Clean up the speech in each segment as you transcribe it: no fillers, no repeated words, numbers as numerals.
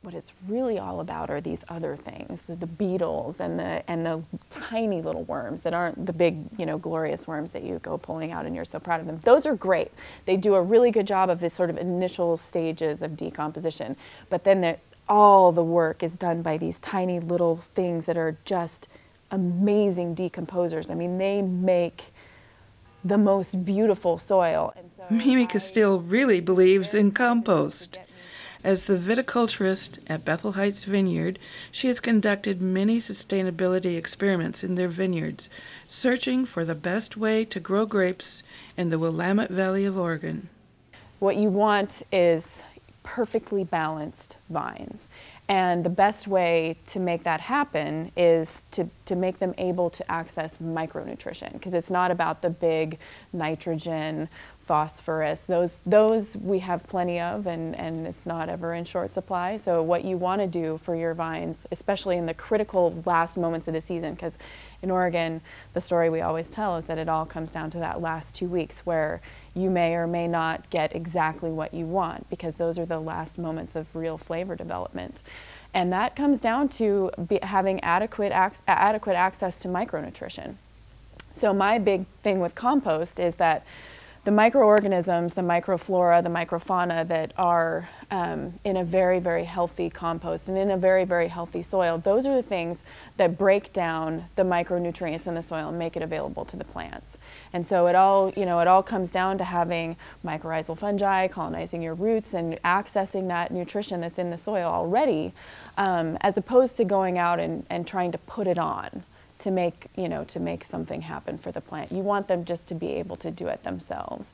what it's really all about are these other things, the beetles and the tiny little worms that aren't the big, glorious worms that you go pulling out and you're so proud of them. Those are great. They do a really good job of the sort of initial stages of decomposition. But then all the work is done by these tiny little things that are just amazing decomposers. I mean, they make the most beautiful soil. And so Mimi Casteel really believes in compost. As the viticulturist at Bethel Heights Vineyard, she has conducted many sustainability experiments in their vineyards, searching for the best way to grow grapes in the Willamette Valley of Oregon. What you want is perfectly balanced vines. And the best way to make that happen is to make them able to access micronutrition, because it's not about the big nitrogen, phosphorus. Those we have plenty of, and it's not ever in short supply. So what you want to do for your vines, especially in the critical last moments of the season, because in Oregon, the story we always tell is that it all comes down to that last 2 weeks where you may or may not get exactly what you want, because those are the last moments of real flavor development. And that comes down to having adequate access to micronutrition. So my big thing with compost is that the microorganisms, the microflora, the microfauna that are in a very, very healthy compost and in a very, very healthy soil, those are the things that break down the micronutrients in the soil and make it available to the plants. And so it all comes down to having mycorrhizal fungi colonizing your roots and accessing that nutrition that's in the soil already, as opposed to going out and trying to put it on to make something happen for the plant. You want them just to be able to do it themselves.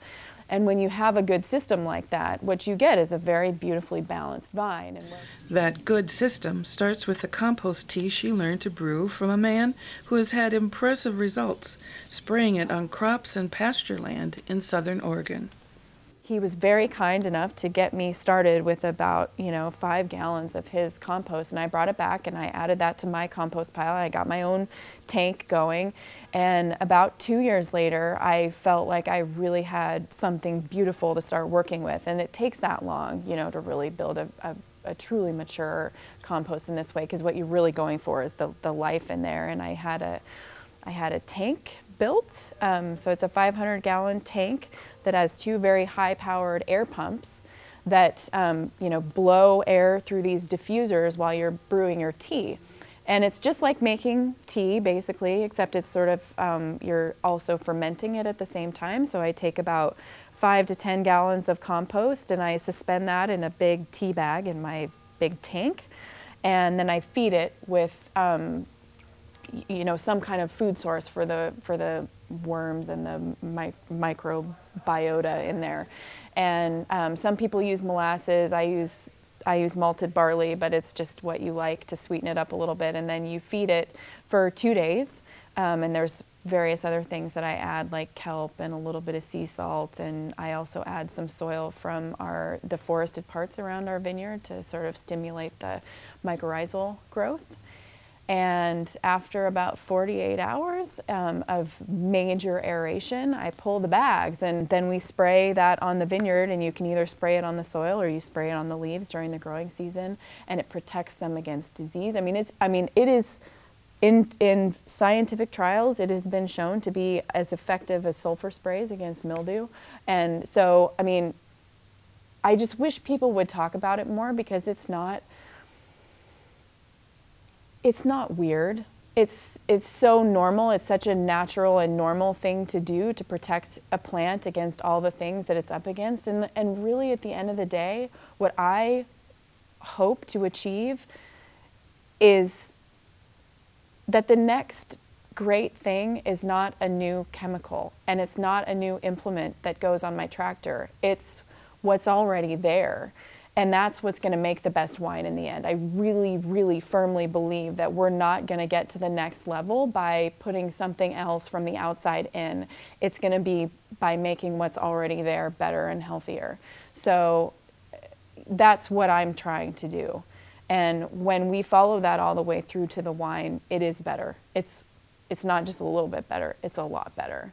And when you have a good system like that, what you get is a very beautifully balanced vine. That good system starts with the compost tea she learned to brew from a man who has had impressive results, spraying it on crops and pasture land in southern Oregon. He was very kind enough to get me started with about 5 gallons of his compost, and I brought it back and I added that to my compost pile. I got my own tank going, and about 2 years later I felt like I really had something beautiful to start working with. And it takes that long to really build a truly mature compost in this way, because what you're really going for is the life in there. And I had a tank built, so it's a 500-gallon tank that has 2 very high-powered air pumps that blow air through these diffusers while you're brewing your tea. And it's just like making tea, basically, except it's sort of, you're also fermenting it at the same time. So I take about 5 to 10 gallons of compost and I suspend that in a big tea bag in my big tank. And then I feed it with some kind of food source for the worms and the microbiota in there. And some people use molasses. I use malted barley, but it's just what you like to sweeten it up a little bit. And then you feed it for 2 days. And there's various other things that I add, like kelp and a little bit of sea salt. And I also add some soil from the forested parts around our vineyard to sort of stimulate the mycorrhizal growth. And after about 48 hours of major aeration, I pull the bags, and then we spray that on the vineyard. And you can either spray it on the soil or you spray it on the leaves during the growing season, and it protects them against disease. It is in scientific trials, it has been shown to be as effective as sulfur sprays against mildew. And so, I just wish people would talk about it more, because it's not weird. It's so normal. It's such a natural and normal thing to do to protect a plant against all the things that it's up against. And really, at the end of the day, what I hope to achieve is that the next great thing is not a new chemical, and it's not a new implement that goes on my tractor. It's what's already there. And that's what's going to make the best wine in the end. I really, really firmly believe that we're not going to get to the next level by putting something else from the outside in. It's going to be by making what's already there better and healthier. So that's what I'm trying to do. And when we follow that all the way through to the wine, it is better. It's not just a little bit better, it's a lot better.